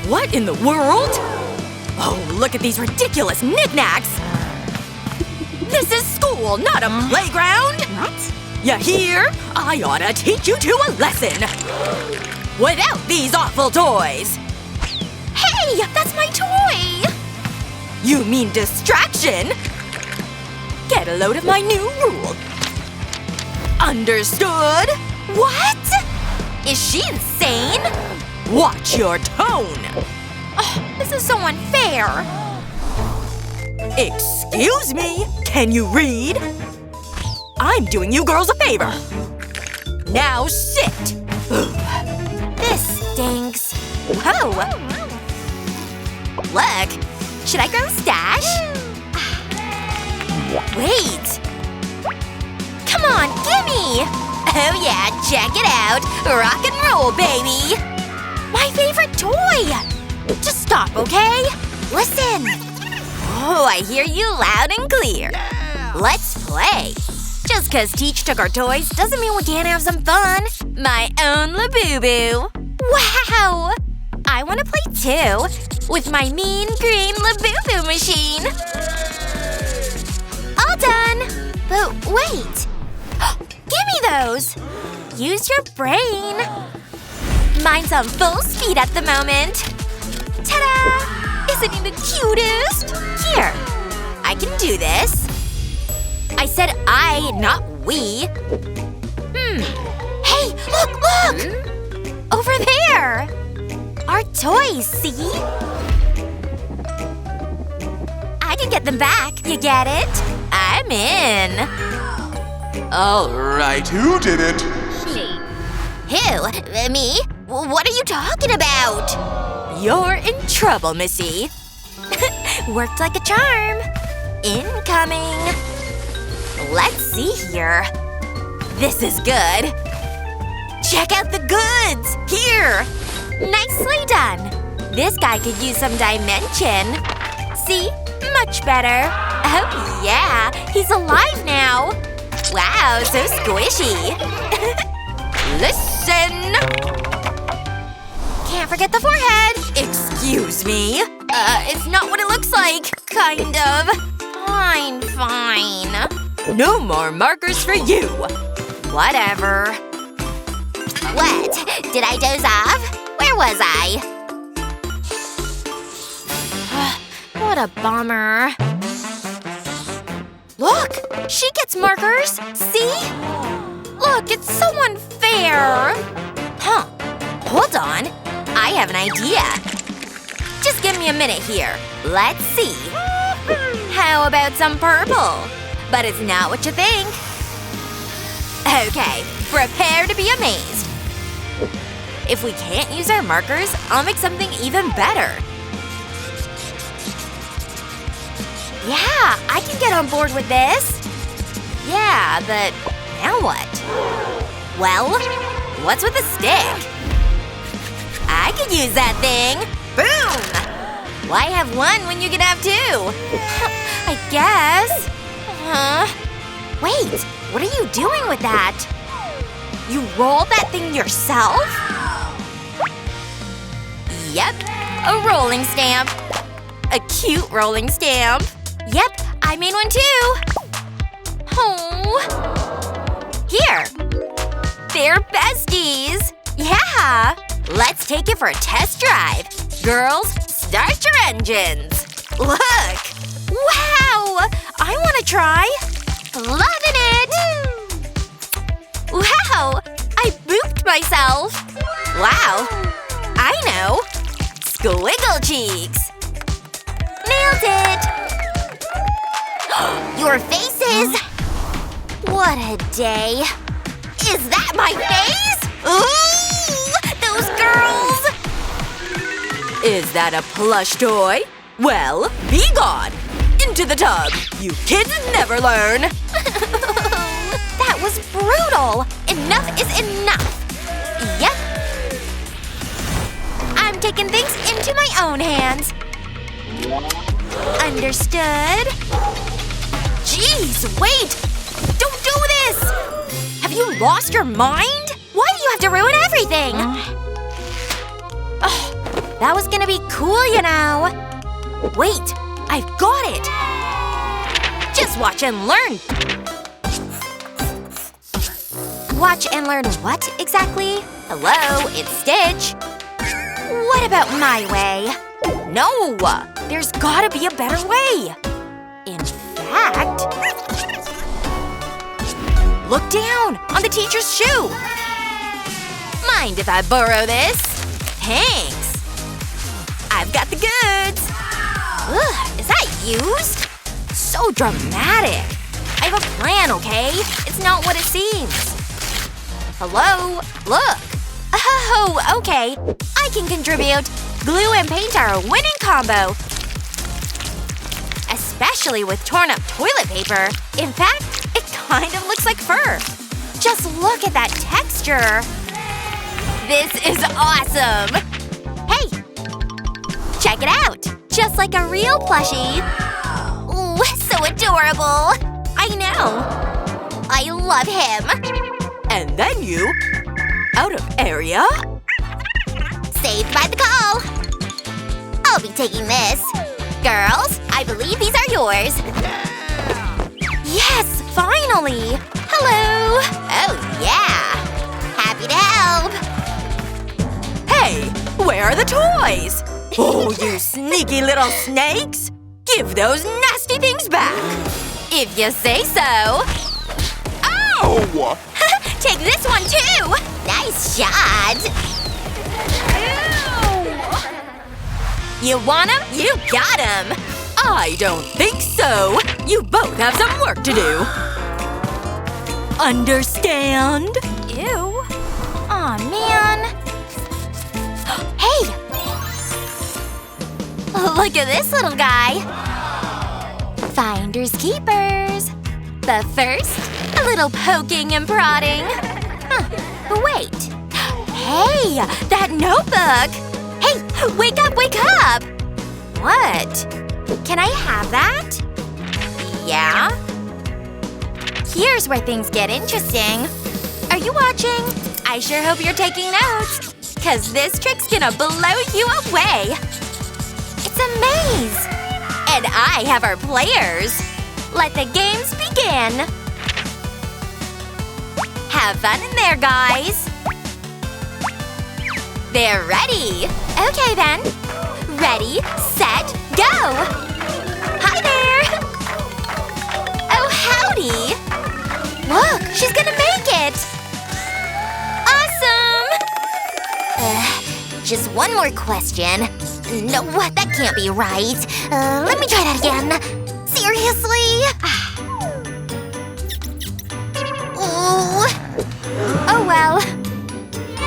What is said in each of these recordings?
What in the world? Oh, look at these ridiculous knickknacks! This is school, not a playground! What? You hear? I ought to teach you two a lesson! Without these awful toys! Hey, that's my toy! You mean distraction? Get a load of my new rule. Understood? What? Is she insane? Watch your tone! Oh, this is so unfair. Excuse me? Can you read? I'm doing you girls a favor. Now sit. This stinks. Whoa! Look, should I grow a stash? Wait. Come on, gimme! Oh yeah, check it out. Rock and roll, baby! My favorite toy! Just stop, okay? Listen! Oh, I hear you loud and clear. Let's play. Just cause Teach took our toys doesn't mean we can't have some fun. My own Labubu. Wow! I wanna play too. With my mean green Labubu machine. All done! But wait. Give me those! Use your brain. Mine's on full speed at the moment. Ta-da! Isn't he the cutest? Here. I can do this. I said I, not we. Hey, look! Over there! Our toys, see? I can get them back. You get it? I'm in. Alright, who did it? Who? Me? What are you talking about? You're in trouble, Missy. Worked like a charm. Incoming. Let's see here. This is good. Check out the goods! Here! Nicely done. This guy could use some dimension. See? Much better. Oh yeah, he's alive now. Wow, so squishy. Listen! Can't forget the forehead. Excuse me? It's not what it looks like. Kind of. Fine. No more markers for you! Whatever. What? Did I doze off? Where was I? What a bummer. Look! She gets markers! See? Look, it's so unfair! Huh. Hold on. I have an idea. Just give me a minute here. Let's see. How about some purple? But it's not what you think. Okay, prepare to be amazed. If we can't use our markers, I'll make something even better. Yeah, I can get on board with this. Yeah, but now what? Well, what's with the stick? I could use that thing. Boom! Why have one when you can have two? I guess. Wait, what are you doing with that? You roll that thing yourself? Yep, a rolling stamp. A cute rolling stamp. Yep, I made one too. Oh. Here. They're besties. Yeah. Let's take it for a test drive. Girls, start your engines. Look. Wow! I want to try. Loving it! Wow! I booped myself. Wow. I know. Squiggle cheeks. Nailed it! Your faces! What a day. Is that my face? Ooh! Those girls! Is that a plush toy? Well, be gone! Into the tub! You kids never learn! That was brutal! Enough is enough! Yep. I'm taking things into my own hands. Understood? Jeez, wait! Don't do this! Have you lost your mind? Why do you have to ruin everything? That was gonna be cool, you know. Wait, I've got it. Just watch and learn. Watch and learn what exactly? Hello, it's Stitch. What about my way? No, there's gotta be a better way. In fact, look down on the teacher's shoe. Mind if I borrow this? Thanks. I've got the goods. Ugh, is that used? So dramatic. I have a plan, okay? It's not what it seems. Hello? Look. Oh, okay. I can contribute. Glue and paint are a winning combo. Especially with torn up toilet paper. In fact, it kind of looks like fur. Just look at that texture. This is awesome. Hey, check it out. Just like a real plushie. Ooh, so adorable. I know. I love him. And then you… out of area? Saved by the call. I'll be taking this. Girls, I believe these are yours. Yes, finally! Hello! Oh, yeah! Happy to help! Hey, where are the toys? Oh, you sneaky little snakes! Give those nasty things back! If you say so. Ow! Take this one, too! Nice shot! You want him? You got him! I don't think so! You both have some work to do! Understand? Ew. Aw, man. Hey! Look at this little guy! Finders keepers. But first, a little poking and prodding. Wait. Hey! That notebook! Hey! Wake up! Wake up! What? Can I have that? Yeah? Here's where things get interesting. Are you watching? I sure hope you're taking notes. 'Cause this trick's gonna blow you away. It's a maze. And I have our players. Let the games begin. Have fun in there, guys. They're ready. Okay, then. Ready, set, go! Hi there! Oh, howdy! Look, she's gonna make it! Awesome! Just one more question. No, that can't be right. Let me try that again. Seriously? Ooh. Oh well.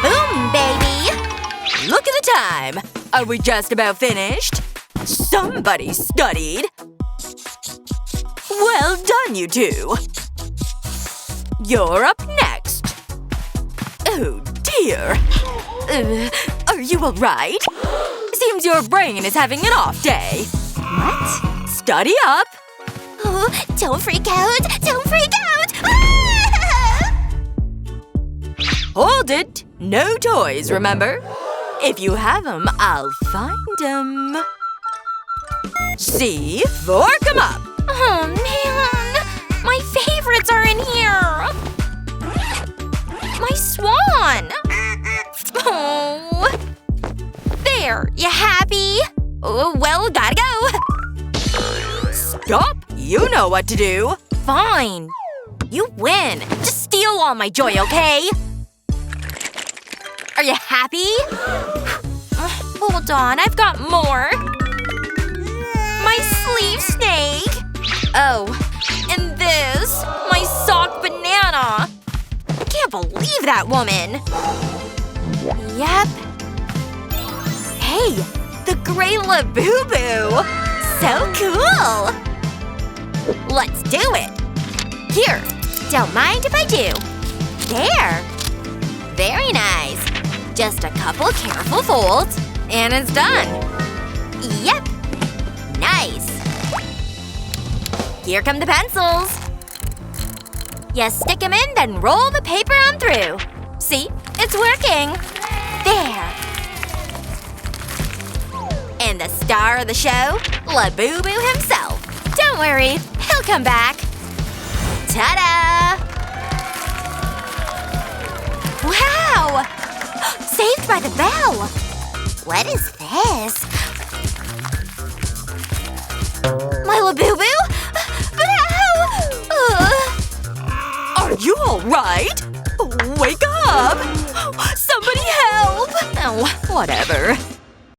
Boom, baby! Look at the time! Are we just about finished? Somebody studied! Well done, you two! You're up next! Oh dear! Are you alright? Seems your brain is having an off day. What? Study up! Oh, don't freak out! Don't freak out! Ah! Hold it! No toys, remember? If you have them, I'll find them. See? Fork 'em up! Oh, man! My favorites are in here! My swan! Oh. There! You happy? Oh, well, gotta go! Stop! You know what to do! Fine. You win. Just steal all my joy, okay? Are you happy? Hold on, I've got more. My sleeve snake. Oh, and this. My sock banana. Can't believe that woman. Yep. Hey, the gray Labubu. So cool. Let's do it. Here, don't mind if I do. There. Very nice. Just a couple careful folds, and it's done. Yep. Nice. Here come the pencils. You stick them in, then roll the paper on through. See? It's working. There. And the star of the show, Labubu himself. Don't worry, he'll come back. Ta-da! Wow! Saved by the bell. What is this? My Labubu? But how? Are you alright? Wake up! Somebody help! Oh, Whatever.